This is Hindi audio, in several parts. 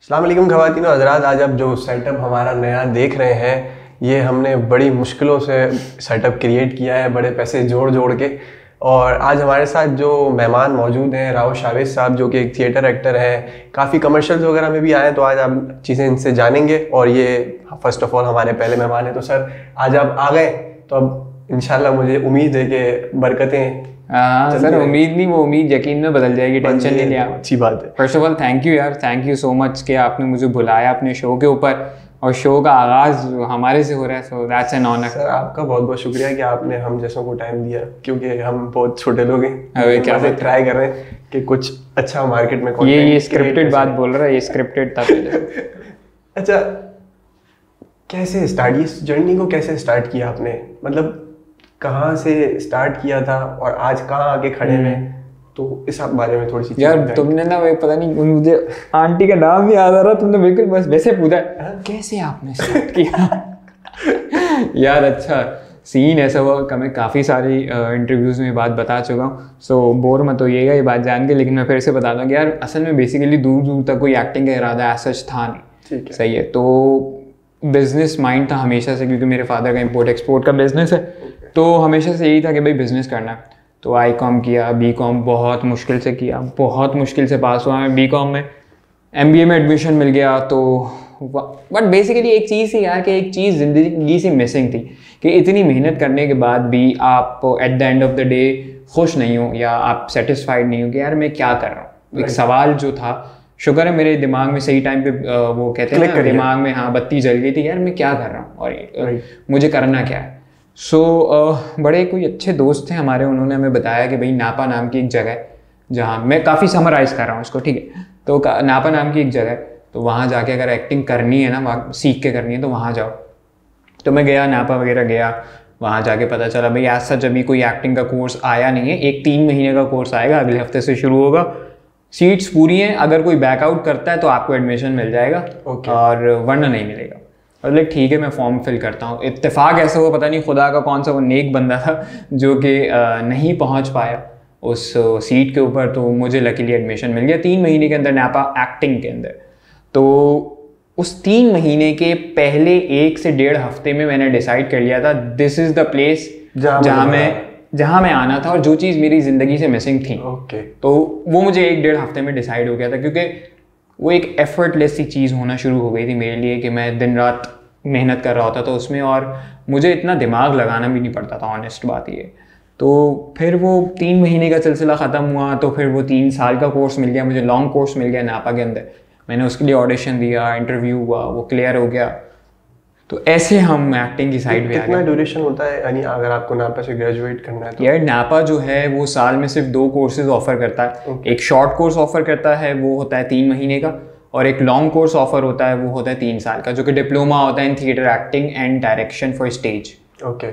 अस्सलाम वालेकुम ख़वातीन और हज़रात। आज आप जो सेटअप हमारा नया देख रहे हैं, ये हमने बड़ी मुश्किलों से सेटअप क्रिएट किया है, बड़े पैसे जोड़ जोड़ के। और आज हमारे साथ जो मेहमान मौजूद हैं, राव शावेद साहब, जो कि एक थिएटर एक्टर हैं, काफ़ी कमर्शियल्स वगैरह में भी आए हैं। तो आज आप चीज़ें इनसे जानेंगे। और ये फ़र्स्ट ऑफ ऑल हमारे पहले मेहमान हैं। तो सर, आज आप आ गए तो अब इंशाल्लाह मुझे उम्मीद है कि बरकतें। हाँ सर, उम्मीद नहीं, वो उम्मीद यकीन में बदल जाएगी। टेंशन नहीं लिया। अच्छी बात है। First of all thank you यार, थैंक यू सो मच कि आपने मुझे बुलाया अपने शो के ऊपर, और शो का आगाज हमारे से हो रहा है। So that's an honour. Sir, आपका बहुत बहुत शुक्रिया कि आपने हम जैसों को टाइम दिया, क्योंकि हम बहुत छोटे लोग हैं। अरे क्या से ट्राई कर रहे हैं कि कुछ अच्छा मार्केट में ये स्क्रिप्टेड बात बोल रहा है, ये स्क्रिप्टेड था पहले। अच्छा, कैसे स्टार्ट, इस जर्नी को कैसे स्टार्ट किया आपने? मतलब कहाँ से स्टार्ट किया था और आज कहाँ आके खड़े हैं? तो इस बारे में थोड़ी सी यार तुमने ना, वही पता नहीं, मुझे आंटी का नाम भी याद आ रहा, तुमने बिल्कुल बस वैसे पूछा कैसे आपने स्टार्ट किया। यार अच्छा सीन ऐसा हुआ कि मैं काफ़ी सारी इंटरव्यूज़ में बात बता चुका हूँ, सो बोर मत होइएगा ये बात जान के। लेकिन मैं फिर से बता दूँ कि यार असल में बेसिकली दूर दूर तक कोई एक्टिंग का इरादा ऐसा था नहीं। ठीक है, सही है। तो बिजनेस माइंड था हमेशा से, क्योंकि मेरे फादर का इम्पोर्ट एक्सपोर्ट का बिजनेस है। तो हमेशा से यही था कि भाई बिज़नेस करना है। तो आई.कॉम किया, बी.कॉम बहुत मुश्किल से किया, बहुत मुश्किल से पास हुआ मैं बी.कॉम में। एम.बी.ए में एडमिशन मिल गया। तो बट बेसिकली एक चीज़ थी यार, कि एक चीज़ ज़िंदगी से मिसिंग थी, कि इतनी मेहनत करने के बाद भी आप at the end of the day खुश नहीं हो, या आप सेटिस्फाइड नहीं हो कि यार मैं क्या कर रहा हूँ। एक सवाल जो था, शुक्र है मेरे दिमाग में सही टाइम पे वो कहते हैं ना, दिमाग में हाँ बत्ती जल गई थी, यार मैं क्या कर रहा हूँ और मुझे करना क्या है। सो बड़े कोई अच्छे दोस्त थे हमारे, उन्होंने हमें बताया कि भाई नापा नाम की एक जगह है, जहाँ मैं काफ़ी समराइज़ कर रहा हूँ इसको, ठीक है। तो नापा नाम की एक जगह है, तो वहाँ जाके अगर एक्टिंग करनी है ना, वहाँ सीख के करनी है, तो वहाँ जाओ। तो मैं गया, नापा वगैरह गया, वहाँ जाके पता चला भाई आज सच अभी कोई एक्टिंग का कोर्स आया नहीं है। एक 3 महीने का कोर्स आएगा, अगले हफ्ते से शुरू होगा। सीट्स पूरी हैं, अगर कोई बैकआउट करता है तो आपको एडमिशन मिल जाएगा, और वरना नहीं मिलेगा। और लाइक ठीक है, मैं फॉर्म फिल करता हूँ। इत्तेफाक ऐसा हुआ, पता नहीं खुदा का कौन सा वो नेक बंदा था जो कि नहीं पहुँच पाया उस सीट के ऊपर। तो मुझे लकीली एडमिशन मिल गया 3 महीने के अंदर नापा एक्टिंग के अंदर। तो उस 3 महीने के पहले 1 से 1.5 हफ्ते में मैंने डिसाइड कर लिया था दिस इज़ द प्लेस जहाँ मैं आना था, और जो चीज़ मेरी ज़िंदगी से मिसिंग थी। तो वो मुझे 1-1.5 हफ्ते में डिसाइड हो गया था, क्योंकि वो एक एफर्टलेस सी चीज़ होना शुरू हो गई थी मेरे लिए, कि मैं दिन रात मेहनत कर रहा होता था उसमें, और मुझे इतना दिमाग लगाना भी नहीं पड़ता था, ऑनेस्ट बात ये। तो फिर वो 3 महीने का सिलसिला ख़त्म हुआ, तो फिर वो 3 साल का कोर्स मिल गया मुझे, लॉन्ग कोर्स मिल गया नापा के अंदर। मैंने उसके लिए ऑडिशन दिया, इंटरव्यू हुआ, वो क्लियर हो गया। तो ऐसे हम एक्टिंग की साइड पे आ गए। कितना ड्यूरेशन होता है, यानी अगर आपको नापा से ग्रेजुएट करना है तो? यार नापा जो है वो साल में सिर्फ 2 कोर्सेज ऑफर करता है। एक शॉर्ट कोर्स ऑफर करता है, वो होता है 3 महीने का, और एक लॉन्ग कोर्स ऑफर होता है, वो होता है 3 साल का, जो कि डिप्लोमा होता है in theatre acting and direction for stage. Okay,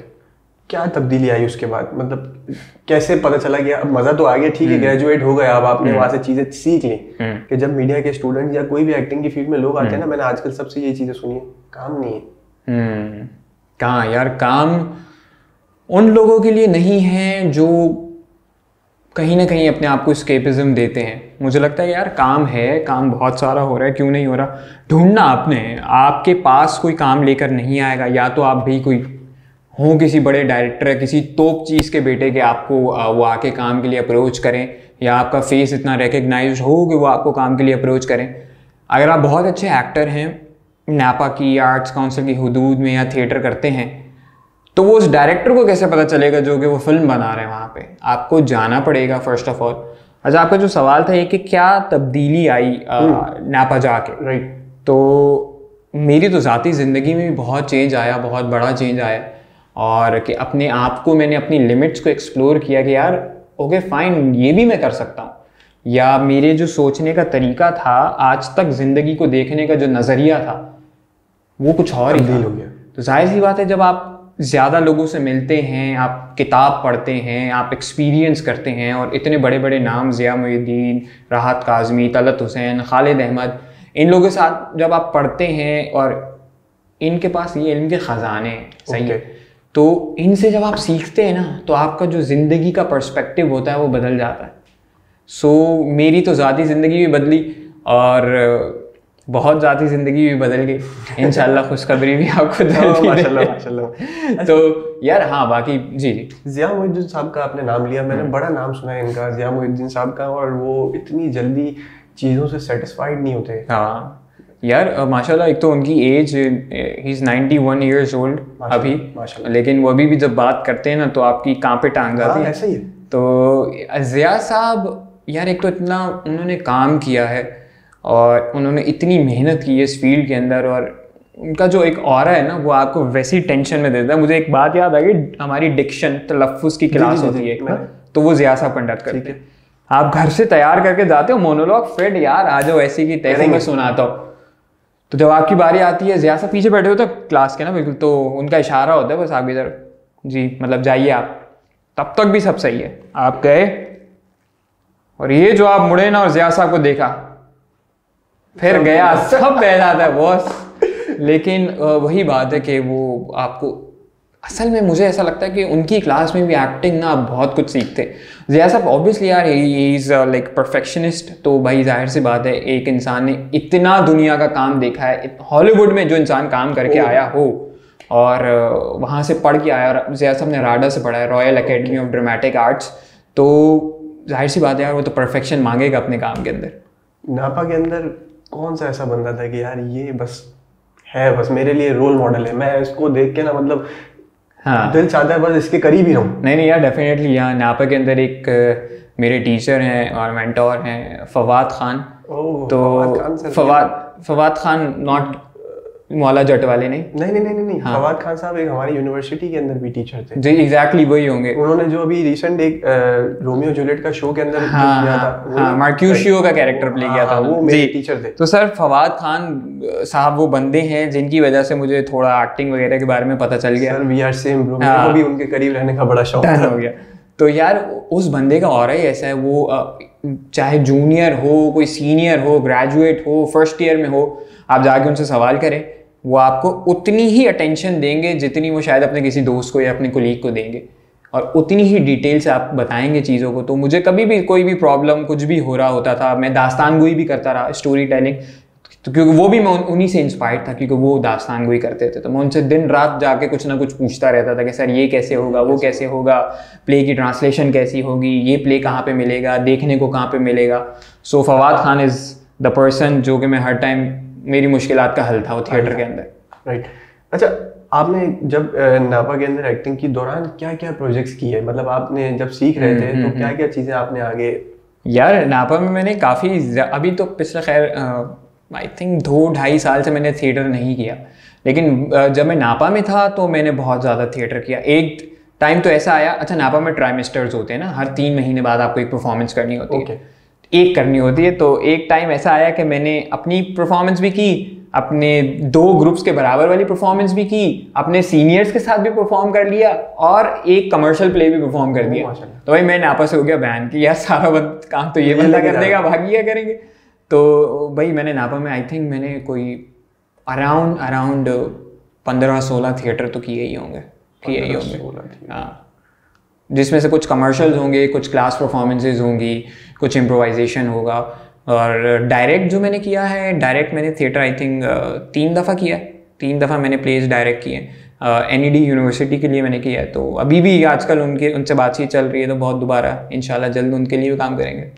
क्या तब्दीली आई उसके बाद? मतलब कैसे पता चला कि अब मज़ा तो आ गया, ठीक है ग्रेजुएट हो गया, अब आपने वहाँ से चीज़ें सीख ली, कि जब मीडिया के स्टूडेंट या कोई भी एक्टिंग की फील्ड में लोग आते हैं ना, मैंने आजकल सबसे ये चीज़ें सुनी है, काम नहीं है। कहाँ यार, काम उन लोगों के लिए नहीं है जो कहीं ना कहीं अपने आप को एस्केपिज्म देते हैं। मुझे लगता है यार काम है, काम बहुत सारा हो रहा है, क्यों नहीं हो रहा। ढूंढना आपने, आपके पास कोई काम लेकर नहीं आएगा, या तो आप भी कोई हो किसी बड़े डायरेक्टर, किसी तोप चीज़ के बेटे के आपको वो आके काम के लिए अप्रोच करें, या आपका फेस इतना रिकग्नाइज हो कि वो आपको काम के लिए अप्रोच करें। अगर आप बहुत अच्छे एक्टर हैं, नापा की आर्ट्स काउंसिल की हुदूद में या थिएटर करते हैं, तो वो उस डायरेक्टर को कैसे पता चलेगा जो कि वो फिल्म बना रहे हैं वहाँ पे? आपको जाना पड़ेगा फर्स्ट ऑफ ऑल। अच्छा, आपका जो सवाल था ये कि क्या तब्दीली आई नापा जाके, राइट। तो मेरी तो ज़ाती ज़िंदगी में भी बहुत चेंज आया, बहुत बड़ा चेंज आया, और कि अपने आप को मैंने अपनी लिमिट्स को एक्सप्लोर किया कि यार ओके फाइन, ये भी मैं कर सकता हूँ, या मेरे जो सोचने का तरीका था, आज तक ज़िंदगी को देखने का जो नज़रिया था, वो कुछ और ही हो गया। तो जाहिर सी बात है, जब आप ज़्यादा लोगों से मिलते हैं, आप किताब पढ़ते हैं, आप एक्सपीरियंस करते हैं, और इतने बड़े बड़े नाम ज़िया मुहिउद्दीन, राहत काज़मी, तलत हुसैन, खालिद अहमद, इन लोगों के साथ जब आप पढ़ते हैं, और इनके पास ये इल्म के ख़जाने हैं, सही है, तो इनसे जब आप सीखते हैं ना, तो आपका जो ज़िंदगी का पर्सपेक्टिव होता है वो बदल जाता है। सो मेरी तो ज़ाती ज़िंदगी भी बदली, और बहुत ज़्यादा ज़िंदगी भी बदल गई, इंशाल्लाह खुशखबरी भी आपको माशाल्लाह माशाल्लाह। तो यार हाँ बाकी जी जी ज़िया मोहिउद्दीन साहब का आपने नाम लिया, मैंने बड़ा नाम सुना है इनका, ज़िया मोहिउद्दीन साहब का, और वो इतनी जल्दी चीज़ों से सेटिस्फाइड नहीं होते। हाँ यार माशाल्लाह, एक तो उनकी एज ही इज़ 91 ईयर्स ओल्ड अभी, लेकिन वो अभी भी जब बात करते हैं ना तो आपकी कांपे टांग जाती है। ऐसा ही है। तो ज़िया साहब यार एक तो इतना उन्होंने काम किया है और उन्होंने इतनी मेहनत की है इस फील्ड के अंदर, और उनका जो एक ऑरा है ना वो आपको वैसी टेंशन में देता है। मुझे एक बात याद आ गई, हमारी डिक्शन तलफ्फुज़ की क्लास होती है ना, तो वो ज़िया साहब कंडक्ट करते हैं। आप घर से तैयार करके जाते हो मोनोलॉग, फिर यार आ जाओ ऐसी की तैसे मैं सुनाता हूँ। तो जब आपकी बारी आती है, ज़िया साहब पीछे बैठे होते हैं क्लास के ना बिल्कुल, तो उनका इशारा होता है बस आप इधर जी मतलब जाइए आप, तब तक भी सब सही है। आप गए और ये जो आप मुड़े ना और ज़िया साहब को देखा, फिर गया सब बह जाता है बॉस। लेकिन वही बात है कि वो आपको असल में मुझे ऐसा लगता है कि उनकी क्लास में भी एक्टिंग ना आप बहुत कुछ सीखते। ज़िया साहब ऑब्वियसली यार ही इज़ लाइक परफेक्शनिस्ट, तो भाई जाहिर सी बात है एक इंसान ने इतना दुनिया का काम देखा है, हॉलीवुड में जो इंसान काम करके आया हो और वहाँ से पढ़ के आया, और ज़िया साहब ने राडा से पढ़ा है, royal academy of dramatic arts, तो जाहिर सी बात है यार वो तो परफेक्शन मांगेगा अपने काम के अंदर। नापा के अंदर कौन सा ऐसा बंदा था कि यार ये बस है, बस मेरे लिए रोल मॉडल है, मैं इसको देख के ना मतलब हाँ दिल चाहता है बस इसके करीब ही रहूं? नहीं यार डेफिनेटली यहाँ नापा के अंदर एक मेरे टीचर हैं और मेंटोर हैं फवाद खान। तो फवाद खान नॉट मौला जट वाले नहीं। हाँ। फवाद खान साहब एक हमारी यूनिवर्सिटी के अंदर भी टीचर थे जी, एग्जैक्टली वही होंगे। उन्होंने जो अभी रिसेंट एक रोमियो जूलियट का शो के अंदर मार्क्यूशियो का कैरेक्टर प्ले किया था, वो मेरे टीचर थे। तो सर फवाद खान साहब वो बंदे हैं जिनकी वजह से मुझे थोड़ा एक्टिंग वगैरह के बारे में पता चल गया। Sir we are same bro, मेरे को भी उनके करीब रहने का बड़ा शौक हो गया। तो यार उस बंदे का ऑरा ही ऐसा है, वो चाहे जूनियर हो, कोई सीनियर हो, ग्रेजुएट हो, फर्स्ट ईयर में हो, आप जाके उनसे सवाल करें, वो आपको उतनी ही अटेंशन देंगे जितनी वो शायद अपने किसी दोस्त को या अपने कोलीग को देंगे, और उतनी ही डिटेल से आप बताएंगे चीज़ों को। तो मुझे कभी भी कोई भी प्रॉब्लम कुछ भी हो रहा होता था, मैं दास्तान गोई भी करता रहा, स्टोरी टेलिंग, तो क्योंकि वो भी मैं उन्हीं से इंस्पायर्ड था, क्योंकि वो दास्तान गोई करते थे, तो मैं उनसे दिन रात जाके कुछ ना कुछ पूछता रहता था कि सर ये कैसे होगा, वो कैसे होगा, प्ले की ट्रांसलेशन कैसी होगी, ये प्ले कहाँ पे मिलेगा, देखने को कहाँ पे मिलेगा। So Fawad Khan is the person जो कि मैं हर टाइम मेरी मुश्किलात का हल था वो थिएटर के अंदर। राइट। अच्छा, आपने जब नापा के अंदर एक्टिंग की दौरान क्या क्या प्रोजेक्ट्स किए, मतलब आपने जब सीख रहे थे तो क्या क्या चीज़ें आपने आगे? यार नापा में मैंने काफ़ी, अभी तो पिछले खैर आई थिंक 2-2.5 साल से मैंने थिएटर नहीं किया, लेकिन जब मैं नापा में था तो मैंने बहुत ज़्यादा थिएटर किया। एक टाइम तो ऐसा आया, अच्छा नापा में ट्राइमेस्टर्स होते हैं ना, हर 3 महीने बाद आपको एक परफॉर्मेंस करनी होती है, एक करनी होती है। तो एक टाइम ऐसा आया कि मैंने अपनी परफॉर्मेंस भी की, अपने 2 ग्रुप्स के बराबर वाली परफॉर्मेंस भी की, अपने सीनियर्स के साथ भी परफॉर्म कर लिया, और एक कमर्शियल प्ले भी परफॉर्म कर दिया। तो भाई मैं नापा से हो गया बैन कि यार सारा काम तो ये बंदा कर देगा, बाकी क्या करेंगे। तो भाई मैंने नापा में आई थिंक मैंने कोई अराउंड 15-16 थिएटर तो किए ही होंगे। हाँ, जिसमें से कुछ कमर्शियल्स होंगे, कुछ क्लास परफॉर्मेंसेज होंगी, कुछ इम्प्रोवाइजेशन होगा, और डायरेक्ट जो मैंने किया है, डायरेक्ट मैंने थिएटर आई थिंक 3 दफ़ा किया है। 3 दफ़ा मैंने प्लेस डायरेक्ट किए। NED यूनिवर्सिटी के लिए मैंने किया है, तो अभी भी आजकल उनसे बातचीत चल रही है, तो बहुत दोबारा इंशाल्लाह जल्द उनके लिए भी काम करेंगे।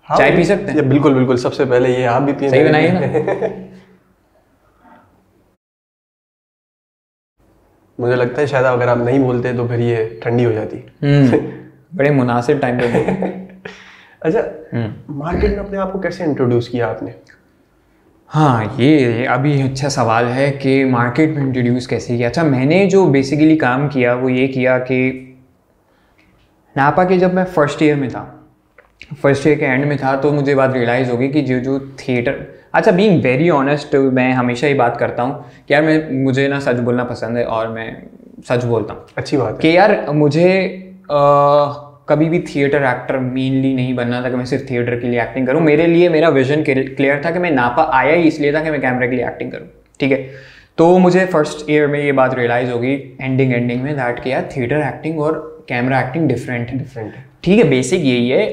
हाँ, चाय पी सकते हैं? बिल्कुल बिल्कुल, सबसे पहले ये आप भी पिए। सही बनाइए ना। मुझे लगता है शायद अगर आप नहीं बोलते तो फिर ये ठंडी हो जाती। बड़े मुनासिब टाइम पे। अच्छा, मार्केट में अपने आप को कैसे इंट्रोड्यूस किया आपने? हाँ, ये अभी अच्छा सवाल है कि मार्केट में इंट्रोड्यूस कैसे किया। अच्छा, मैंने जो बेसिकली काम किया वो ये किया कि नापा के जब मैं फर्स्ट ईयर में था, फर्स्ट ईयर के एंड में था, तो मुझे बात रियलाइज़ होगी कि जो थिएटर, अच्छा बीइंग वेरी ऑनेस्ट, मैं हमेशा ही बात करता हूँ कि यार मुझे ना सच बोलना पसंद है, और मैं सच बोलता हूँ। अच्छी बात है कि यार मुझे कभी भी थिएटर एक्टर मेनली नहीं बनना था कि मैं सिर्फ थिएटर के लिए एक्टिंग करूँ। मेरे लिए मेरा विजन क्लियर था कि मैं नापा आया ही इसलिए था कि मैं कैमरे के लिए एक्टिंग करूँ, ठीक है। तो मुझे फर्स्ट ईयर में ये बात रियलाइज़ होगी एंडिंग में दैट कि यार थिएटर एक्टिंग और कैमरा एक्टिंग डिफरेंट है। ठीक है, बेसिक यही है,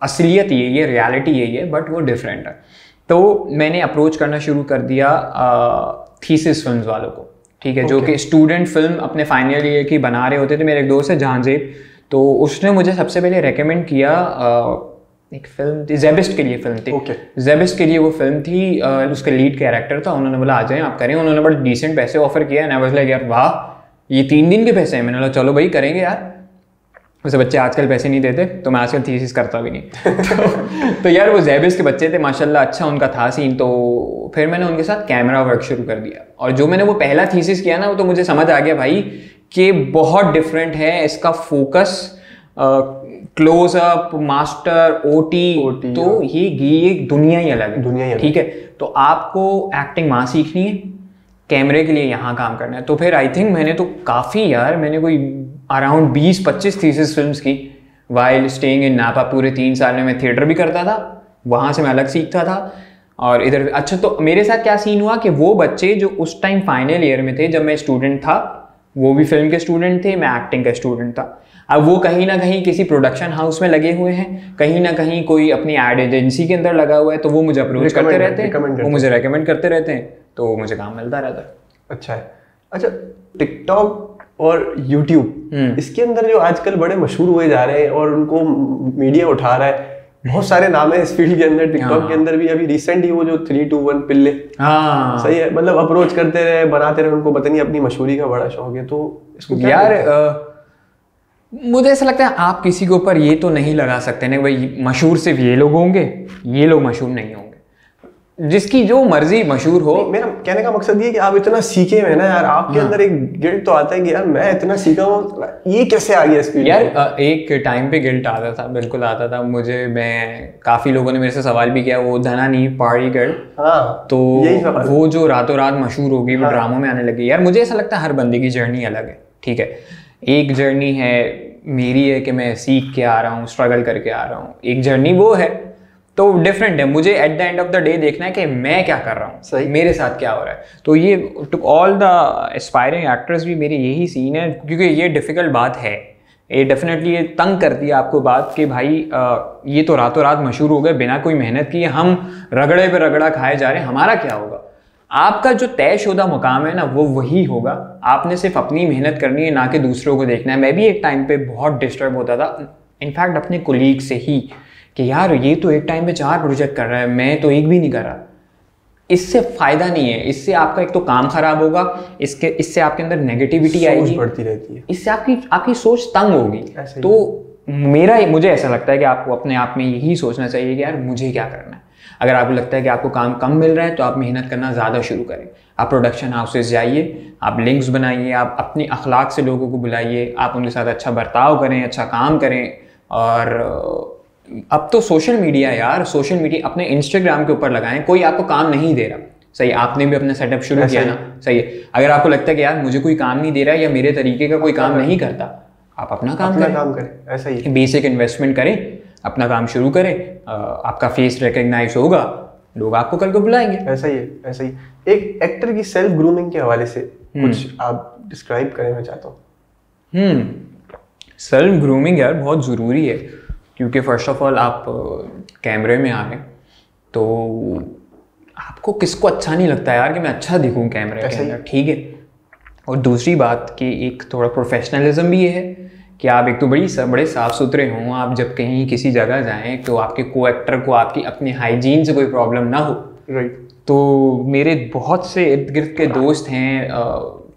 असलियत यही है, रियलिटी यही है, बट वो डिफरेंट है। तो मैंने अप्रोच करना शुरू कर दिया थीसिस फिल्म्स वालों को, ठीक है, जो कि स्टूडेंट फिल्म अपने फाइनल ईयर की बना रहे होते थे। मेरे एक दोस्त है जहांजेब, तो उसने मुझे सबसे पहले रेकमेंड किया एक फिल्म थी, जेबिस्ट के लिए फिल्म थी। जेबिस्ट के लिए वो फिल्म थी, उसका लीड कैरेक्टर था। उन्होंने बोला आ जाएं आप करें। उन्होंने बड़े डिसेंट पैसे ऑफर किया एंड आई वाज लाइक यार वाह, ये 3 दिन के पैसे हैं। मैंने बोला चलो भाई करेंगे यार, वैसे बच्चे आजकल पैसे नहीं देते तो मैं आजकल थीसिस करता भी नहीं। तो यार वो जेबिस के बच्चे थे माशाल्लाह, अच्छा उनका था सीन। तो फिर मैंने उनके साथ कैमरा वर्क शुरू कर दिया, और जो मैंने वो पहला थीसिस किया ना, वो तो मुझे समझ आ गया भाई कि बहुत डिफरेंट है इसका फोकस, क्लोजअप, मास्टर, ओटी, तो ये एक दुनिया ही अलग है, ठीक है। तो आपको एक्टिंग वहाँ सीखनी है, कैमरे के लिए यहाँ काम करना है। तो फिर आई थिंक मैंने तो काफ़ी यार, मैंने कोई अराउंड 20-25 थीसिस फिल्म्स की वाइल स्टेइंग इन नापा। पूरे 3 साल में मैं थिएटर भी करता था, वहाँ से मैं अलग सीखता था और इधर। अच्छा, तो मेरे साथ क्या सीन हुआ कि वो बच्चे जो उस टाइम फाइनल ईयर में थे जब मैं स्टूडेंट था, वो भी फिल्म के स्टूडेंट थे, मैं एक्टिंग का स्टूडेंट था। अब वो कहीं ना कहीं किसी प्रोडक्शन हाउस में लगे हुए हैं, कहीं ना कहीं कोई अपनी एड एजेंसी के अंदर लगा हुआ है, तो वो मुझे अप्रोच करते रहते हैं, वो मुझे रेकमेंड करते रहते हैं, तो मुझे काम मिलता रहता है। अच्छा है। अच्छा, टिकटॉक और यूट्यूब, इसके अंदर जो आजकल बड़े मशहूर हुए जा रहे हैं और उनको मीडिया उठा रहा है, बहुत सारे नाम है इस फील्ड के अंदर। टिकटॉक के अंदर भी अभी रिसेंट ही वो जो 3-2-1 पिल्ले, सही है, मतलब अप्रोच करते रहे, बनाते रहे, उनको पता नहीं अपनी मशहूरी का बड़ा शौक है। तो इसको यार मुझे ऐसा लगता है आप किसी के ऊपर ये तो नहीं लगा सकते ना भाई मशहूर सिर्फ ये लोग होंगे, ये लोग मशहूर नहीं होंगे। जिसकी जो मर्जी मशहूर हो। मेरा कहने का मकसद ये कि आप इतना सीखे हुए ना यार, आपके अंदर एक गिल्ट तो आता है कि यार मैं इतना सीखा हूँ, ये कैसे आ गया स्पीड यार। एक टाइम पे गिल्ट आता था, बिल्कुल आता था मुझे। मैं काफी लोगों ने मेरे से सवाल भी किया, वो धना नहीं पहाड़ी गर्ल, तो वो जो रातों रात मशहूर हो गई, वो ड्रामों में आने लगी। यार मुझे ऐसा लगता है हर बंदे की जर्नी अलग है, ठीक है। एक जर्नी है मेरी है कि मैं सीख के आ रहा हूँ, स्ट्रगल करके आ रहा हूँ, एक जर्नी वो है, तो डिफरेंट है। मुझे at the end of the day देखना है कि मैं क्या कर रहा हूँ, मेरे साथ क्या हो रहा है। तो ये to all the aspiring actors भी मेरी यही सीन है, क्योंकि ये डिफ़िकल्ट बात है, ये डेफिनेटली ये तंग करती है आपको बात कि भाई ये तो रातों रात मशहूर हो गए बिना कोई मेहनत किए, हम रगड़े पे रगड़ा खाए जा रहे हैं, हमारा क्या होगा। आपका जो तयशुदा मुकाम है ना, वो वही होगा। आपने सिर्फ अपनी मेहनत करनी है, ना कि दूसरों को देखना है। मैं भी एक टाइम पे बहुत डिस्टर्ब होता था, इनफैक्ट अपने कोलीग से ही, कि यार ये तो एक टाइम पे 4 प्रोजेक्ट कर रहा है, मैं तो एक भी नहीं कर रहा। इससे फायदा नहीं है, इससे आपका एक तो काम खराब होगा, इससे आपके अंदर नेगेटिविटी आएगी, बढ़ती रहती है, इससे आपकी सोच तंग होगी। तो मुझे ऐसा लगता है कि आपको अपने आप में यही सोचना चाहिए कि यार मुझे क्या करना है। अगर आपको लगता है कि आपको काम कम मिल रहा है तो आप मेहनत करना ज़्यादा शुरू करें। आप प्रोडक्शन हाउसेस जाइए, आप लिंक्स बनाइए, आप अपने अखलाक से लोगों को बुलाइए, आप उनके साथ अच्छा बर्ताव करें, अच्छा काम करें। और अब तो सोशल मीडिया यार, सोशल मीडिया अपने इंस्टाग्राम के ऊपर लगाएं, कोई आपको काम नहीं दे रहा, सही, आपने भी अपना सेटअप शुरू किया ना, सही है। अगर आपको लगता है कि यार मुझे कोई काम नहीं दे रहा या मेरे तरीके का कोई काम नहीं करता, आप अपना काम करें, ऐसा ही बेसिक इन्वेस्टमेंट करें, अपना काम शुरू करें, आपका फेस रिकग्नाइज होगा, लोग आपको कल को बुलाएंगे। ऐसा ही है, ऐसा ही। एक एक्टर की सेल्फ ग्रूमिंग के हवाले से कुछ आप डिस्क्राइब करें, मैं चाहता हूँ। सेल्फ ग्रूमिंग यार बहुत ज़रूरी है, क्योंकि फर्स्ट ऑफ ऑल आप कैमरे में आ गए तो आपको किसको अच्छा नहीं लगता यार कि मैं अच्छा दिखूं कैमरे के अंदर, ठीक है। और दूसरी बात कि एक थोड़ा प्रोफेशनलिज्म भी ये है कि आप एक तो बड़े साफ़ सुथरे हों। आप जब कहीं किसी जगह जाएं तो आपके को एक्टर को आपकी अपने हाइजीन से कोई प्रॉब्लम ना हो। तो मेरे बहुत से इर्द गिर्द के दोस्त हैं,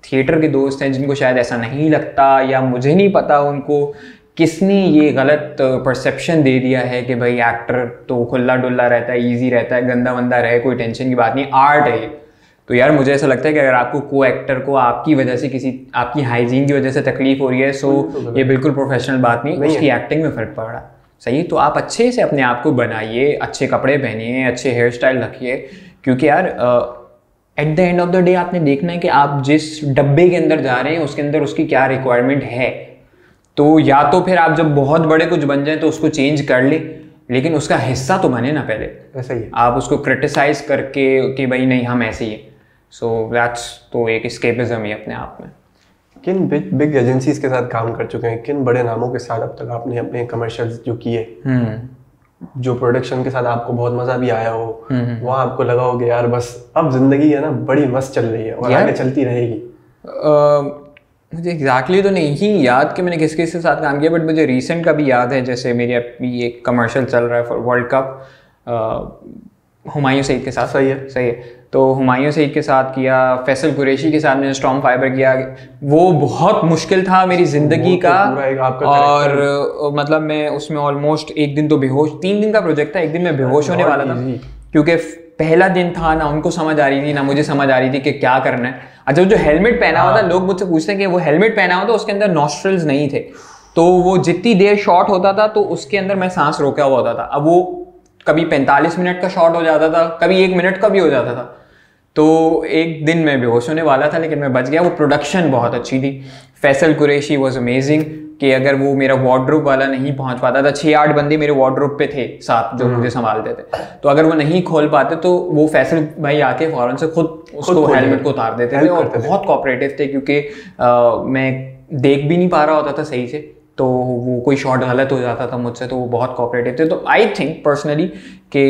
थिएटर के दोस्त हैं, जिनको शायद ऐसा नहीं लगता, या मुझे नहीं पता उनको किसने ये गलत परसेप्शन दे दिया है कि भाई एक्टर तो खुला डुल्ला रहता है, इजी रहता है, गंदा वंदा रहे, कोई टेंशन की बात नहीं, आर्ट है ये। तो यार मुझे ऐसा लगता है कि अगर आपको को एक्टर को आपकी वजह से आपकी हाइजीन की वजह से तकलीफ हो रही है, सो ये बिल्कुल प्रोफेशनल बात नहीं, उसकी एक्टिंग में फ़र्क पड़ रहा है, सही। तो आप अच्छे से अपने आप को बनाइए, अच्छे कपड़े पहनिए, अच्छे हेयर स्टाइल रखिए, क्योंकि यार at the end of the day आपने देखना है कि आप जिस डब्बे के अंदर जा रहे हैं उसके अंदर उसकी क्या रिक्वायरमेंट है। तो या तो फिर आप जब बहुत बड़े कुछ बन जाए तो उसको चेंज कर ले, लेकिन उसका हिस्सा तो बने ना पहले। ऐसा ही है। आप उसको क्रिटिसाइज करके कि भाई नहीं हम ऐसे ही है, सो दैट्स तो एक एस्केपिज्म ही अपने आप में। किन बिग एजेंसीज के साथ काम कर चुके हैं, किन बड़े नामों के साथ अब तक आपने अपने कमर्शियल्स जो किए? जो प्रोडक्शन के साथ आपको बहुत मजा भी आया हो, वहाँ आपको लगा हो कि यार बस अब जिंदगी है ना बड़ी मस्त चल रही है और आगे चलती रहेगी? मुझे एग्जैक्टली तो नहीं याद कि मैंने किस किस के साथ काम किया, बट मुझे रीसेंट का भी याद है। जैसे मेरी अभी एक कमर्शियल चल रहा है for world cup, Humayun Saeed के साथ। सही है, सही है। तो हुमायूं सईद के साथ किया, फैसल कुरैशी के साथ मैंने स्टॉर्म फाइबर किया। वो बहुत मुश्किल था मेरी ज़िंदगी का। और मतलब मैं उसमें ऑलमोस्ट एक दिन तो बेहोश, 3 दिन का प्रोजेक्ट था, एक दिन मैं बेहोश होने वाला था, क्योंकि पहला दिन था ना उनको समझ आ रही थी ना मुझे समझ आ रही थी कि क्या करना है। अच्छा, जो हेलमेट पहना हुआ था, लोग मुझसे पूछते हैं कि वो हेलमेट पहना हुआ था, उसके अंदर नॉस्ट्रल्स नहीं थे, तो वो जितनी देर शॉट होता था तो उसके अंदर मैं सांस रोका हुआ होता था। अब वो कभी 45 मिनट का शॉट हो जाता था, कभी 1 मिनट का भी हो जाता था। तो एक दिन मैं बेहोश होने वाला था, लेकिन मैं बच गया। वो प्रोडक्शन बहुत अच्छी थी। फैसल कुरैशी वॉज अमेजिंग कि अगर वो मेरा वार्डरोब वाला नहीं पहुंच पाता था, 6-8 बंदे मेरे वार्डरोब पे थे साथ जो मुझे संभालते थे, तो अगर वो नहीं खोल पाते तो वो फैसल भाई आके फौरन से खुद उसको हेलमेट को उतार देते थे और बहुत कोऑपरेटिव थे, क्योंकि मैं देख भी नहीं पा रहा होता था सही से, तो वो कोई शॉट गलत हो जाता था मुझसे, तो वो बहुत कोऑपरेटिव थे। तो आई थिंक पर्सनली कि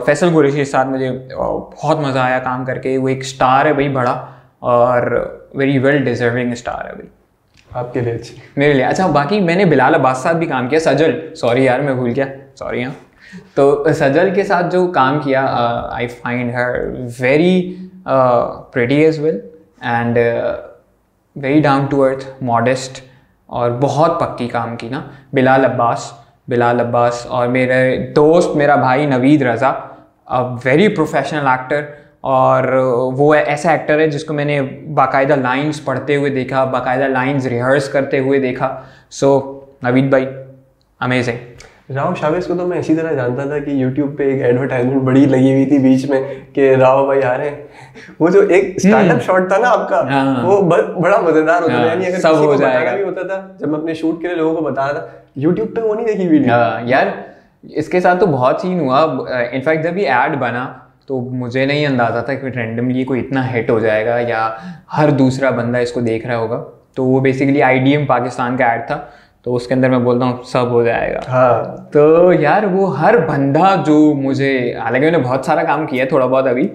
फैसल कुरैशी के साथ मुझे बहुत मज़ा आया काम करके। वो एक स्टार है भाई बड़ा, और वेरी वेल डिजर्विंग स्टार है भाई आपके लिए, मेरे लिए। अच्छा, बाकी मैंने बिलाल अब्बास साथ भी काम किया। सजल, सॉरी यार मैं भूल गया, सॉरी। हाँ, तो सजल के साथ जो काम किया, I find her very pretty as well and very down to earth, modest, और बहुत पक्की काम की ना। बिलाल अब्बास और मेरे दोस्त, मेरा भाई नवीद रज़ा, अ वेरी प्रोफेशनल एक्टर, और वो ऐसा एक्टर है जिसको मैंने बाकायदा लाइंस पढ़ते हुए देखा, बाकायदा लाइंस रिहर्स करते हुए देखा। सो नवीद भाई अमेजिंग। राव शावेज को तो मैं इसी तरह जानता था कि यूट्यूब पे एक एडवर्टाइजमेंट बड़ी लगी हुई थी बीच में कि राव भाई आ रहे हैं। वो जो एक स्टार्टअप शॉट था ना आपका, वो बड़ा मजेदार होता था। यानी अगर किसी को बताना भी होता था, जब मैं अपने शूट के लिए लोगों को बता रहा था, यूट्यूब पे वो नहीं देखी वीडियो। यार इसके साथ तो बहुत सीन हुआ। इनफैक्ट जब ये ऐड बना तो मुझे नहीं अंदाजा था कि रैंडमली कोई इतना हिट हो जाएगा या हर दूसरा बंदा इसको देख रहा होगा। तो वो बेसिकली IDM पाकिस्तान का ऐड था, तो उसके अंदर मैं बोलता हूँ सब हो जाएगा। हाँ, तो यार वो हर बंदा जो मुझे, हालांकि मैंने बहुत सारा काम किया थोड़ा बहुत अभी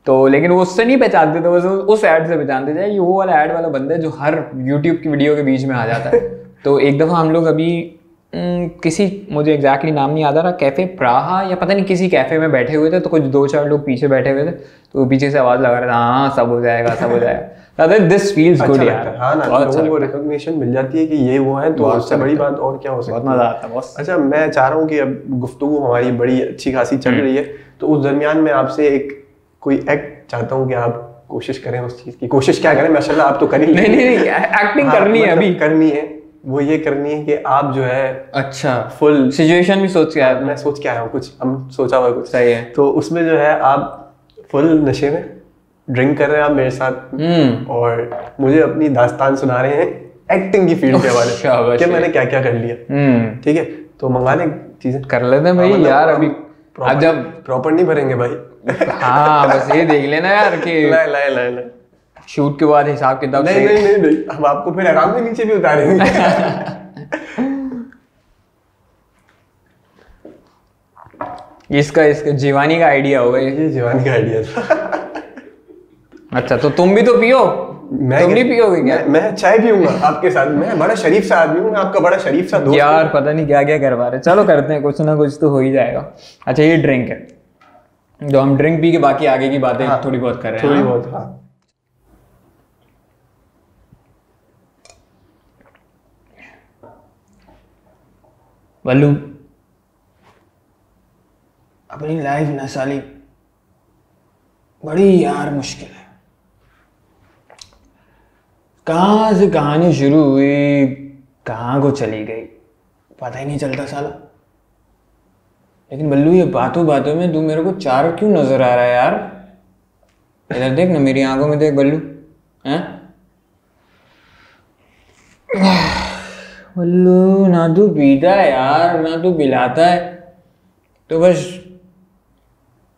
तो, लेकिन वो उससे नहीं पहचानते थे, बस उस ऐड से पहचानते थे ये वो वाला ऐड वाला बंदा है जो हर यूट्यूब की वीडियो के बीच में आ जाता है। तो एक दफ़ा हम लोग अभी किसी, मुझे एग्जैक्टली नाम नहीं याद आ रहा, कैफ़े प्राहा या पता नहीं किसी कैफ़े में बैठे हुए थे, तो कुछ 2-4 लोग पीछे बैठे हुए थे, तो पीछे से आवाज़ लगा रहा था, हाँ सब हो जाएगा सब हो जाएगा। दिस फील्स गुड यार। हाँ ना, लोगों को रिकॉग्निशन मिल जाती है कि ये वो है, तो उससे बड़ी बात और क्या हो सकती है। बहुत मज़ा आता है बॉस। अच्छा, मैं चाह रहा हूँ कि अब गुफ्तगू हमारी बड़ी अच्छी खासी चल रही है, तो उस दरमियान में आपसे एक कोई एक्ट चाहता हूँ कि आप कोशिश करें उस चीज़ की। कोशिश क्या करें, माशाल्लाह आप तो कर ही नहीं एक्टिंग करनी है, अभी करनी है। वो ये करनी है कि आप जो है, अच्छा फुल सिचुएशन भी सोच के आया, मैं सोच के आया हूँ, कुछ हम सोचा हुआ कुछ। सही है। तो उसमें जो है आप फुल नशे में ड्रिंक कर रहे हैं आप मेरे साथ, और मुझे अपनी दास्तान सुना रहे हैं एक्टिंग की फील्ड के हवाले से कि मैंने क्या क्या कर लिया। ठीक है, तो मंगा लें चीजें, कर लेते हैं भाई। यार अभी अब जब प्रॉपर नहीं भरेंगे भाई। हाँ बस ये देख लेना यार कि ला शूट के बाद हिसाब किताब नहीं, हम आपको फिर आराम से नीचे भी उतारेंगे। इसका जीवानी का आइडिया होगा ये जीवानी का आइडिया था। अच्छा, तो तुम भी तो पियो। तुम नहीं पियोगे क्या? मैं चाय पीऊंगा आपके साथ। मैं बड़ा शरीफ सा आदमी हूँ, मैं आपका बड़ा शरीफ सा दोस्त। यार पता नहीं क्या क्या करवा रहे। चलो करते हैं, कुछ ना कुछ तो हो ही जाएगा। अच्छा, ये ड्रिंक है, जो हम ड्रिंक पी के बाकी आगे की बातें थोड़ी बहुत कर रहे हैं। थोड़ी बहुत, हाँ। वल्लू, अपनी लाइफ ना साली बड़ी यार मुश्किल है। कहाँ से कहानी शुरू हुई, कहाँ को चली गई, पता ही नहीं चलता साला। लेकिन बल्लू, ये बातों बातों में तू मेरे को चार क्यों नजर आ रहा है यार? इधर देख ना, मेरी आंखों में देख बल्लू। हैं बल्लू, ना तू पीता है यार, ना तू पिलाता है, तो बस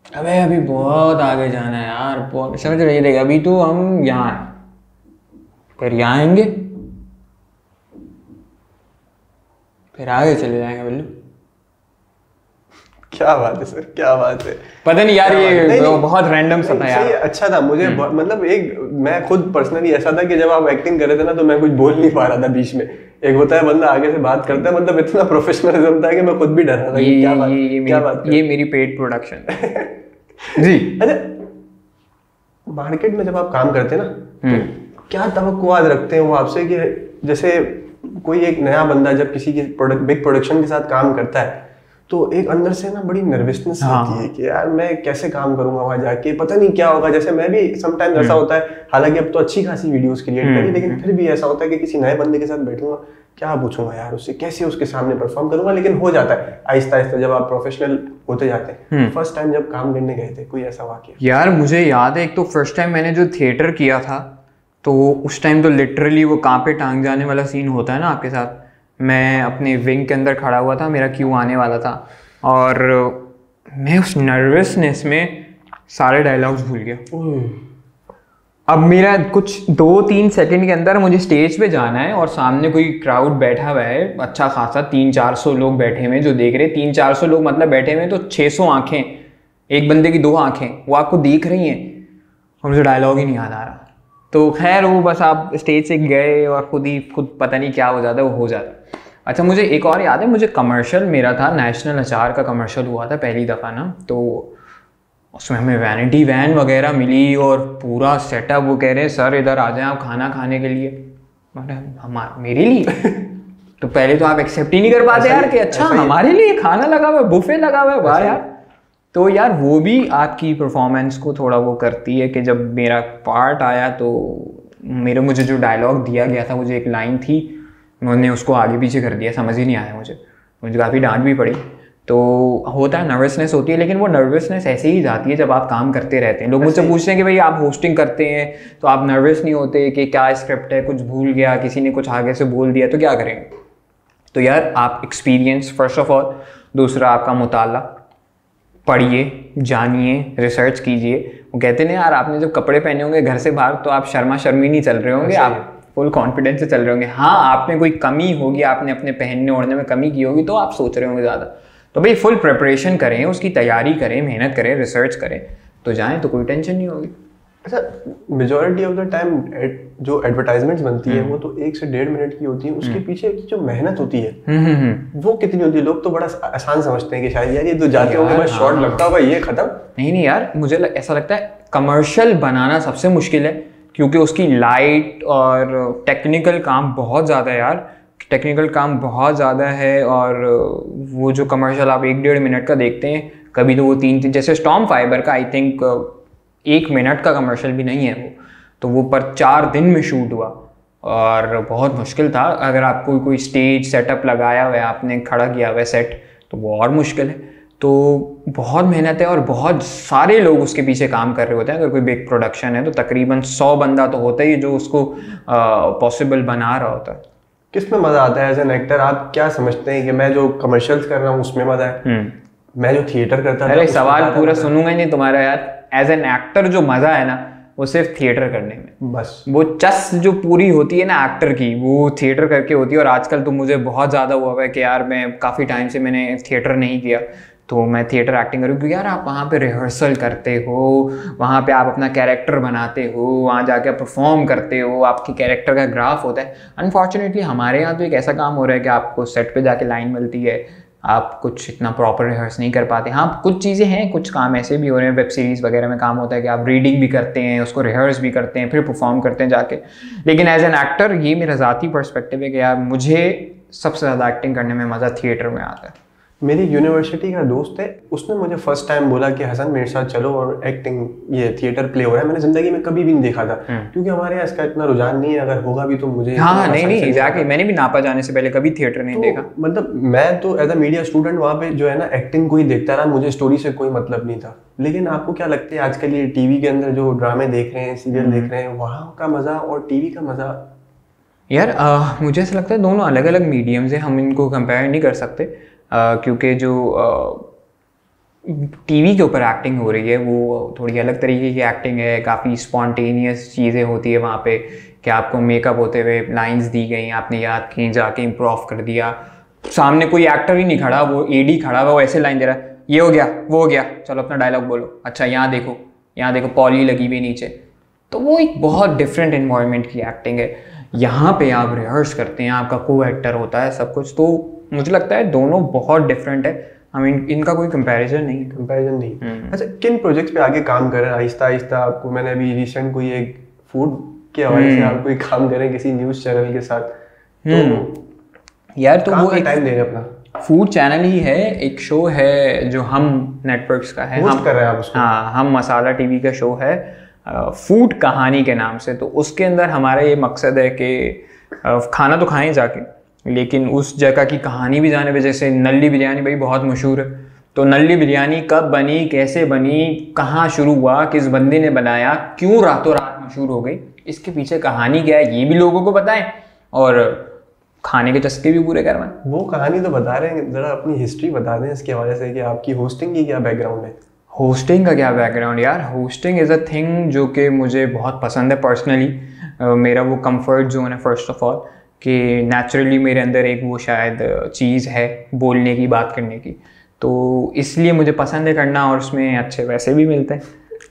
अबे अभी बहुत आगे जाना है यार। समझ रही है? देख, अभी तो हम यहाँ हैं, फिर यहाँ आएंगे, फिर आगे चले जाएंगे बल्लू। क्या बात है सर, क्या बात है। पता नहीं यार, ये बहुत रैंडम सा था यार। अच्छा था मुझे, मतलब एक मैं खुद पर्सनली ऐसा था कि जब आप एक्टिंग कर रहे थे ना तो मैं कुछ बोल नहीं पा रहा था बीच में। एक होता है बंदा आगे से बात करता है, मतलब इतना प्रोफेशनलिज्म था कि मैं खुद भी डर रहा था कि क्या बात ये मेरी पेड प्रोडक्शन जी। अच्छा, मार्केट में जब आप काम करते हैं ना तो क्या तवक्कुआत रखते हैं वो आपसे कि जैसे कोई एक नया बंदा जब किसी की बिग प्रोडक्शन के साथ काम करता है तो एक अंदर से ना बड़ी नर्वसनेस होती है कि यार मैं कैसे काम करूंगा वहां जाके, पता नहीं क्या होगा। जैसे मैं भी समटाइम्स ऐसा होता है, हालांकि अब तो अच्छी खासी वीडियोस क्रिएट करी, लेकिन फिर भी ऐसा होता है कि किसी नए बंदे के साथ बैठूंगा, क्या पूछूंगा यार उससे, कैसे उसके सामने परफॉर्म करूंगा। लेकिन हो जाता है आहिस्ता आहिस्ता जब आप प्रोफेशनल होते जाते हैं। फर्स्ट टाइम जब काम करने गए थे कोई ऐसा वाकया? यार मुझे याद है, एक तो फर्स्ट टाइम मैंने जो थिएटर किया था तो उस टाइम तो लिटरली वो कांपे टांग जाने वाला सीन होता है ना आपके साथ। मैं अपने विंग के अंदर खड़ा हुआ था, मेरा क्यू आने वाला था और मैं उस नर्वसनेस में सारे डायलॉग्स भूल गया। अब मेरा कुछ 2-3 सेकंड के अंदर मुझे स्टेज पे जाना है और सामने कोई क्राउड बैठा हुआ है, अच्छा खासा 300-400 लोग बैठे हुए जो देख रहे हैं। 300-400 लोग मतलब बैठे हुए तो 600 आंखें, एक बंदे की 2 आंखें वो आपको देख रही हैं और मुझे डायलॉग ही नहीं याद आ रहा। तो खैर वो बस आप स्टेज से गए और खुद पता नहीं क्या हो जाता है, वो हो जाता है। अच्छा मुझे एक और याद है, मुझे कमर्शियल मेरा था, नेशनल अचार का कमर्शियल हुआ था पहली दफ़ा ना, तो उसमें हमें वैनिटी वैन वगैरह मिली और पूरा सेटअप। वो कह रहे हैं सर इधर आ जाएं आप खाना खाने के लिए। मेरे लिए तो पहले तो आप एक्सेप्ट ही नहीं कर पाते यार कि अच्छा हमारे लिए खाना लगा हुआ है, बुफे लगा हुआ है, वाह यार। तो यार वो भी आपकी परफॉर्मेंस को थोड़ा वो करती है कि जब मेरा पार्ट आया तो मुझे जो डायलॉग दिया गया था, मुझे एक लाइन थी, मैंने उसको आगे पीछे कर दिया, समझ ही नहीं आया मुझे काफ़ी डांट भी पड़ी। तो होता है, नर्वसनेस होती है, लेकिन वो नर्वसनेस ऐसे ही जाती है जब आप काम करते रहते हैं। लोग मुझसे पूछते हैं कि भाई आप होस्टिंग करते हैं तो आप नर्वस नहीं होते कि क्या स्क्रिप्ट है, कुछ भूल गया, किसी ने कुछ आगे से बोल दिया तो क्या करेंगे। तो यार आप एक्सपीरियंस फर्स्ट ऑफ ऑल, दूसरा आपका मुताला, पढ़िए, जानिए, रिसर्च कीजिए। वो कहते हैं यार आपने जब कपड़े पहने होंगे घर से बाहर तो आप शर्मी नहीं चल रहे होंगे, आप फुल कॉन्फिडेंस से चल रहे होंगे। हाँ आपने कोई कमी होगी, आपने अपने पहनने ओढ़ने में कमी की होगी तो आप सोच रहे होंगे ज़्यादा। तो भाई फुल प्रिपरेशन करें, उसकी तैयारी करें, मेहनत करें, रिसर्च करें तो जाएं तो कोई टेंशन नहीं होगी। अच्छा मेजॉरिटी ऑफ द टाइम जो एडवर्टाइजमेंट्स बनती है वो तो 1 से 1.5 मिनट की होती है, उसके पीछे जो मेहनत होती है वो कितनी होती है? लोग तो बड़ा आसान समझते हैं कि शायद यार ये तो जाते होंगे बस शॉट लगता होगा ये खत्म। नहीं यार, मुझे ऐसा लगता है कमर्शियल बनाना सबसे मुश्किल है, क्योंकि उसकी लाइट और टेक्निकल काम बहुत ज़्यादा है यार, टेक्निकल काम बहुत ज़्यादा है। और वो जो कमर्शियल आप 1-1.5 मिनट का देखते हैं, कभी तो वो 3 जैसे स्टॉर्म फाइबर का आई थिंक 1 मिनट का कमर्शियल भी नहीं है वो, तो वो पर 4 दिन में शूट हुआ और बहुत मुश्किल था। अगर आपको कोई स्टेज सेटअप लगाया हुआ है, आपने खड़ा किया हुआ है सेट, तो वो और मुश्किल है। तो बहुत मेहनत है और बहुत सारे लोग उसके पीछे काम कर रहे होते हैं। अगर कोई बिग प्रोडक्शन है तो तकरीबन 100 बंदा तो होता ही है जो उसको पॉसिबल बना रहा होता है। किस में मजा आता है एज एन एक्टर? आप क्या समझते हैं कि मैं जो कमर्शियल्स कर रहा हूँ उसमें मजा है, मैं जो थिएटर करता था? अरे सवाल पूरा सुनूंगा नहीं तुम्हारा यार। एज एन एक्टर जो मजा है ना वो सिर्फ थिएटर करने में, बस वो चस जो पूरी होती है ना एक्टर की, वो थिएटर करके होती है। और आजकल तो मुझे बहुत ज़्यादा हुआ है कि यार मैं काफ़ी टाइम से मैंने थिएटर नहीं किया तो मैं थिएटर एक्टिंग करूँ, क्योंकि यार आप वहाँ पे रिहर्सल करते हो, वहाँ पे आप अपना कैरेक्टर बनाते हो, वहाँ जाके परफॉर्म करते हो, आपकी कैरेक्टर का ग्राफ होता है। अनफॉर्चुनेटली हमारे यहाँ तो एक ऐसा काम हो रहा है कि आपको सेट पे जाके लाइन मिलती है, आप कुछ इतना प्रॉपर रिहर्स नहीं कर पाते। हाँ कुछ चीज़ें हैं, कुछ काम ऐसे भी हो रहे हैं, वेब सीरीज़ वगैरह में काम होता है कि आप रीडिंग भी करते हैं, उसको रिहर्स भी करते हैं, फिर परफॉर्म करते हैं जाके। लेकिन एज एन एक्टर ये मेरा ज़ाती पर्सपेक्टिव है कि यार मुझे सबसे ज़्यादा एक्टिंग करने में मज़ा थिएटर में आता है। मेरी यूनिवर्सिटी का दोस्त है, उसने मुझे फर्स्ट टाइम बोला कि हसन मेरे साथ चलो और एक्टिंग ये थिएटर प्ले हो रहा है। मैंने जिंदगी में कभी भी नहीं देखा था क्योंकि हमारे यहाँ इसका इतना रुझान नहीं है, अगर होगा भी तो मुझे हाँ नहीं एग्जैक्टली, मैंने भी नापा जाने से पहले कभी थिएटर नहीं देखा। मतलब मैं तो एज अ मीडिया स्टूडेंट वहाँ पे जो है ना एक्टिंग को ही देखता रहा, मुझे स्टोरी से कोई मतलब नहीं था। लेकिन आपको क्या लगता है आजकल ये टीवी के अंदर जो ड्रामे देख रहे हैं, सीरियल देख रहे हैं, वहाँ का मजा और टीवी का मजा? यार मुझे ऐसा लगता है दोनों अलग अलग मीडियम्स हैं, हम इनको कंपेयर नहीं कर सकते। क्योंकि जो टीवी के ऊपर एक्टिंग हो रही है वो थोड़ी अलग तरीके की एक्टिंग है, काफ़ी स्पॉन्टेनियस चीज़ें होती है वहाँ पे कि आपको मेकअप होते हुए लाइंस दी गई, आपने याद की, जाके इम्प्रोव कर दिया, सामने कोई एक्टर ही नहीं खड़ा, वो एडी खड़ा हुआ, वो ऐसे लाइन दे रहा है, ये हो गया, वो हो गया, चलो अपना डायलॉग बोलो, अच्छा यहाँ देखो पॉली लगी हुई नीचे। तो वो एक बहुत डिफरेंट इन्वायरमेंट की एक्टिंग है। यहाँ पे आप रिहर्स करते हैं, आपका को एक्टर होता है, सब कुछ। तो मुझे लगता है दोनों बहुत डिफरेंट है, इनका कोई कंपैरिजन नहीं है। कंपैरिजन नहीं। अच्छा, किन प्रोजेक्ट्स पे आगे काम कर रहे हैं आहिस्ता आहिस्ता? आपको मैंने अभी रिसेंट कोई एक फूड के हवाले से आप कोई काम कर रहे हैं किसी न्यूज़ चैनल के साथ, तो यार तो वो एक टाइम दे रहे हैं अपना। फूड चैनल ही है, एक शो है जो हम नेटवर्क्स का है, होस्ट कर रहे हैं आप उसको? हाँ, हम मसाला टीवी का शो है फूड कहानी के नाम से। तो उसके अंदर हमारा ये मकसद है कि खाना तो खाएं जाके, लेकिन उस जगह की कहानी भी जाने पे। जैसे नल्ली बिरयानी भाई बहुत मशहूर है, तो नल्ली बिरयानी कब बनी, कैसे बनी, कहाँ शुरू हुआ, किस बंदे ने बनाया, क्यों रातों रात मशहूर हो गई, इसके पीछे कहानी क्या है, ये भी लोगों को बताएं और खाने के चस्के भी पूरे करवाएं। वो कहानी तो बता रहे हैं, जरा अपनी हिस्ट्री बता दें इसके हवाले से कि आपकी होस्टिंग की क्या बैकग्राउंड है। होस्टिंग का क्या बैकग्राउंड? यार होस्टिंग इज़ अ थिंग जो कि मुझे बहुत पसंद है पर्सनली। मेरा वो कंफर्ट जोन है फर्स्ट ऑफ ऑल, कि नेचुरली मेरे अंदर एक वो शायद चीज़ है बोलने की, बात करने की, तो इसलिए मुझे पसंद है करना, और उसमें अच्छे पैसे भी मिलते हैं।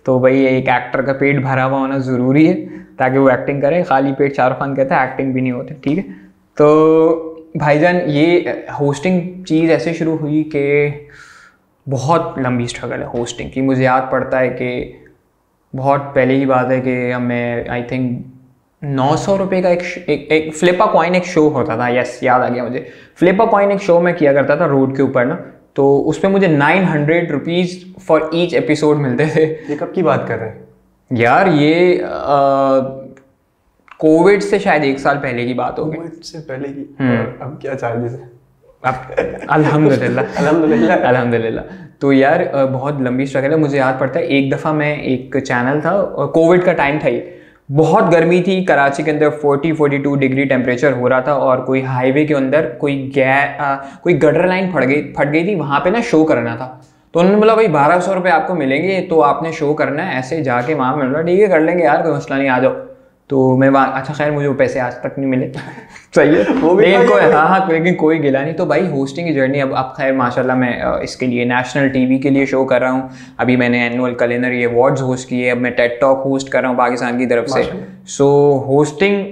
तो भाई एक एक्टर का पेट भरा हुआ होना ज़रूरी है ताकि वो एक्टिंग करे। खाली पेट शाहरुख खान कहता है एक्टिंग भी नहीं होती, ठीक है। तो भाईजान ये होस्टिंग चीज़ ऐसे शुरू हुई कि बहुत लंबी स्ट्रगल है होस्टिंग की। मुझे याद पड़ता है कि बहुत पहले की बात है कि मैं आई थिंक 900 रुपये का एक फ्लिपा कॉइन एक शो होता था, यस याद आ गया मुझे। फ्लिपा कॉइन एक शो मैं किया करता था रोड के ऊपर ना, तो उस पर मुझे 900 रुपीज़ फॉर ईच एपिसोड मिलते थे। ये कब की बात कर रहे हैं? यार ये कोविड से शायद 1 साल पहले की बात होगी। कोविड से पहले की? अब क्या चार्जेस है? अल्हम्दुलिल्लाह। तो यार बहुत लंबी स्ट्रगल है। मुझे याद पड़ता है एक दफ़ा मैं एक चैनल था, कोविड का टाइम था, ये बहुत गर्मी थी कराची के अंदर, 40-42 डिग्री टेम्परेचर हो रहा था, और कोई हाईवे के अंदर कोई गटर लाइन फट गई थी, वहाँ पे ना शो करना था। तो उन्होंने बोला भाई 1200 रुपये आपको मिलेंगे, तो आपने शो करना है। ऐसे जाके वहाँ मिल रहा, ठीक है कर लेंगे यार, कोई मसला नहीं, आ जाओ। तो मैं वहाँ, अच्छा खैर मुझे वो पैसे आज तक नहीं मिले सही है, लेकिन कोई गिला नहीं। तो भाई होस्टिंग की जर्नी अब खैर माशाल्लाह मैं इसके लिए नेशनल टीवी के लिए शो कर रहा हूँ। अभी मैंने एनुअल कुलिनरी अवार्ड्स होस्ट किए, अब मैं टेड टॉक होस्ट कर रहा हूँ पाकिस्तान की तरफ से। सो होस्टिंग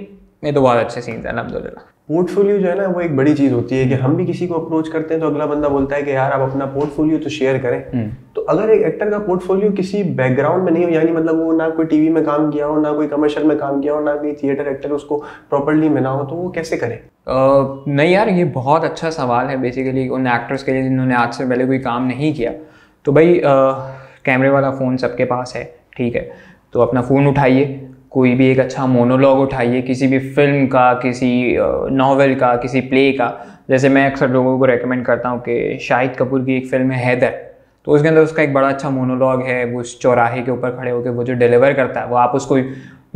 में तो बहुत अच्छे सीन्स हैं अल्हम्दुलिल्लाह। पोर्टफोलियो जो है ना वो एक बड़ी चीज़ होती है कि हम भी किसी को अप्रोच करते हैं तो अगला बंदा बोलता है कि यार आप अपना पोर्टफोलियो तो शेयर करें। तो अगर एक एक्टर का पोर्टफोलियो किसी बैकग्राउंड में नहीं हो, यानी मतलब वो ना कोई टीवी में काम किया हो, ना कोई कमर्शियल में काम किया हो, ना कोई थिएटर एक्टर उसको प्रॉपर्ली मिला हो, तो वो कैसे करे? नहीं यार, ये बहुत अच्छा सवाल है बेसिकली उन एक्टर्स के लिए जिन्होंने आज से पहले कोई काम नहीं किया। तो भाई कैमरे वाला फ़ोन सबके पास है, ठीक है, तो अपना फ़ोन उठाइए, कोई भी एक अच्छा मोनोलॉग उठाइए, किसी भी फिल्म का, किसी नॉवेल का, किसी प्ले का। जैसे मैं अक्सर लोगों को रेकमेंड करता हूँ कि शाहिद कपूर की एक फ़िल्म है हैदर, तो उसके अंदर उसका एक बड़ा अच्छा मोनोलॉग है, वो उस चौराहे के ऊपर खड़े होकर वो जो डिलीवर करता है, वो आप उसको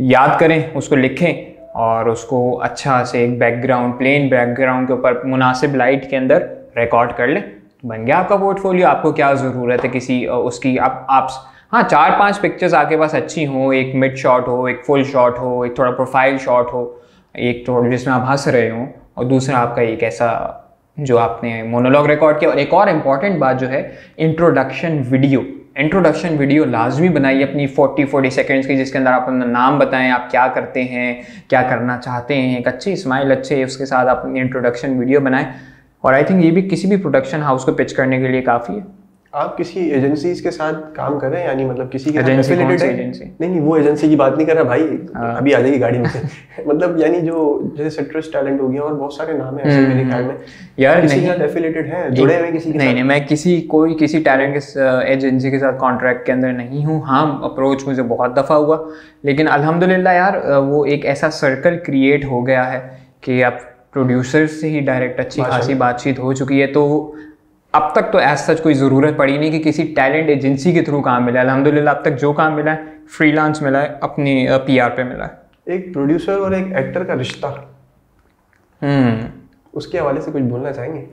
याद करें, उसको लिखें और उसको अच्छा से एक बैकग्राउंड, प्लेन बैकग्राउंड के ऊपर मुनासिब लाइट के अंदर रिकॉर्ड कर लें, बन गया आपका पोर्टफोलियो। आपको क्या ज़रूरत है किसी उसकी, आप हाँ 4-5 पिक्चर्स आपके पास अच्छी हो, एक मिड शॉट हो, एक फुल शॉट हो, एक थोड़ा प्रोफाइल शॉट हो, एक थोड़ा जिसमें आप हंस रहे हो, और दूसरा आपका एक ऐसा जो आपने मोनोलॉग रिकॉर्ड किया। और एक और इम्पॉर्टेंट बात जो है इंट्रोडक्शन वीडियो लाजमी बनाइए अपनी 40 सेकंड्स की, जिसके अंदर आप अपना नाम बताएं, आप क्या करते हैं, क्या करना चाहते हैं, एक अच्छी स्माइल अच्छे उसके साथ आप अपनी इंट्रोडक्शन वीडियो बनाएं। और आई थिंक ये भी किसी भी प्रोडक्शन हाउस को पिच करने के लिए काफ़ी है। आप किसी एजेंसीज के साथ काम कर रहे हैं, यानी मतलब किसी के एजेंसी? नहीं वो एजेंसी की बात नहीं कर रहा भाई, अभी आ जाएगी गाड़ी में मतलब यानी जो जैसे सिट्रस टैलेंट हो गया और बहुत सारे नाम है ऐसे मेरे ख्याल में यार, किसी के साथ एफिलिएटेड है, जुड़े हुए किसी के साथ? नहीं, मैं किसी टैलेंट एजेंसी के साथ कॉन्ट्रैक्ट के अंदर नहीं हूँ। हाँ अप्रोच मुझे बहुत दफ़ा हुआ, लेकिन अल्हम्दुलिल्लाह यार वो एक ऐसा सर्कल क्रिएट हो गया है कि अब प्रोड्यूसर्स से ही डायरेक्ट अच्छी खासी बातचीत हो चुकी है। तो अब तक तो ऐसा सच कोई ज़रूरत पड़ी नहीं कि किसी टैलेंट एजेंसी के थ्रू काम मिला है। अल्हम्दुलिल्लाह अब तक जो काम मिला है फ्रीलांस मिला है, अपनी PR पे मिला है। एक प्रोड्यूसर और एक एक्टर का रिश्ता, उसके हवाले से कुछ बोलना चाहेंगे?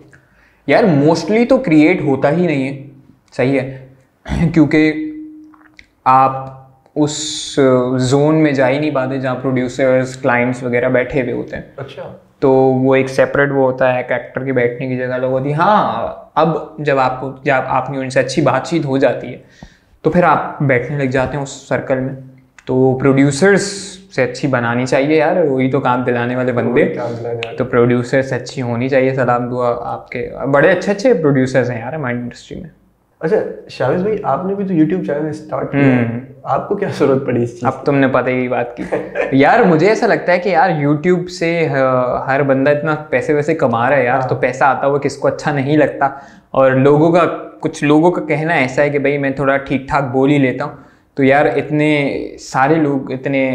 यार मोस्टली तो क्रिएट होता ही नहीं है, सही है, क्योंकि आप उस जोन में जा ही नहीं पाते जहाँ प्रोड्यूसर्स, क्लाइंट्स वगैरह बैठे हुए होते हैं। अच्छा। तो वो एक सेपरेट वो होता है, एक एक्टर की बैठने की जगह अलग होती है। हाँ, अब जब आपकी उनसे अच्छी बातचीत हो जाती है तो फिर आप बैठने लग जाते हैं उस सर्कल में। तो प्रोड्यूसर्स से अच्छी बनानी चाहिए यार, वही तो काम दिलाने वाले बंदे। तो प्रोड्यूसर्स अच्छी होनी चाहिए। सलाम दुआ आपके, बड़े अच्छे अच्छे प्रोड्यूसर्स हैं यार हमारी इंडस्ट्री में। अच्छा शाविज भाई, आपने भी तो YouTube चैनल स्टार्ट किया, आपको क्या जरूरत पड़ी इस चीज़? अब तुमने पता ही बात की यार। मुझे ऐसा लगता है कि यार YouTube से हर बंदा इतना पैसे वैसे कमा रहा है यार, तो पैसा आता हुआ किसको अच्छा नहीं लगता। और कुछ लोगों का कहना ऐसा है कि भाई मैं थोड़ा ठीक ठाक बोल ही लेता हूँ, तो यार इतने सारे लोग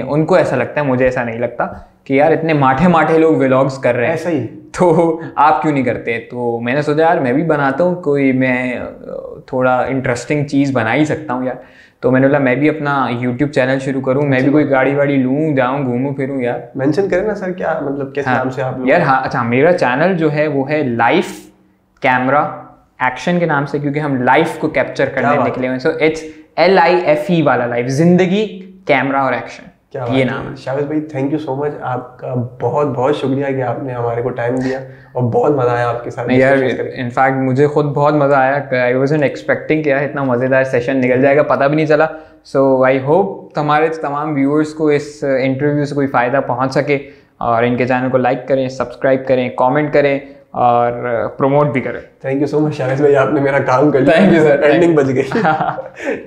उनको ऐसा लगता है, मुझे ऐसा नहीं लगता कि यार इतने माठे लोग व्लॉग्स कर रहे हैं, ऐसा ही तो आप क्यों नहीं करते। तो मैंने सोचा यार मैं भी बनाता हूँ, मैं थोड़ा इंटरेस्टिंग चीज़ बना ही सकता हूँ यार। तो मैंने बोला मैं भी अपना YouTube चैनल शुरू करूँ, मैं भी कोई गाड़ी वाड़ी लूँ, जाऊँ घूमूँ फिरूँ यार। मेंशन करें ना सर, क्या मतलब किस नाम से आप लोग? यार हाँ, अच्छा मेरा चैनल जो है वो है लाइफ कैमरा एक्शन के नाम से, क्योंकि हम लाइफ को कैप्चर करने निकले हुए। सो इट्स LIFE वाला लाइफ, जिंदगी, कैमरा और एक्शन, ये नाम है। शाविज भाई थैंक यू सो मच, आपका बहुत बहुत शुक्रिया कि आपने हमारे को टाइम दिया, और बहुत मज़ा आया आपके साथ यार। इनफैक्ट मुझे खुद बहुत मज़ा आया। आई वाज़न्ट एक्सपेक्टिंग कि यार इतना मज़ेदार सेशन निकल जाएगा, पता भी नहीं चला। सो आई होप हमारे तमाम व्यूअर्स को इस इंटरव्यू से कोई फ़ायदा पहुँच सके, और इनके चैनल को लाइक करें, सब्सक्राइब करें, कॉमेंट करें और प्रमोट भी करें। थैंक यू सो मच शाविज भाई, आपने मेरा काम कर लिया। थैंक यू सर, एंडिंग बज गई।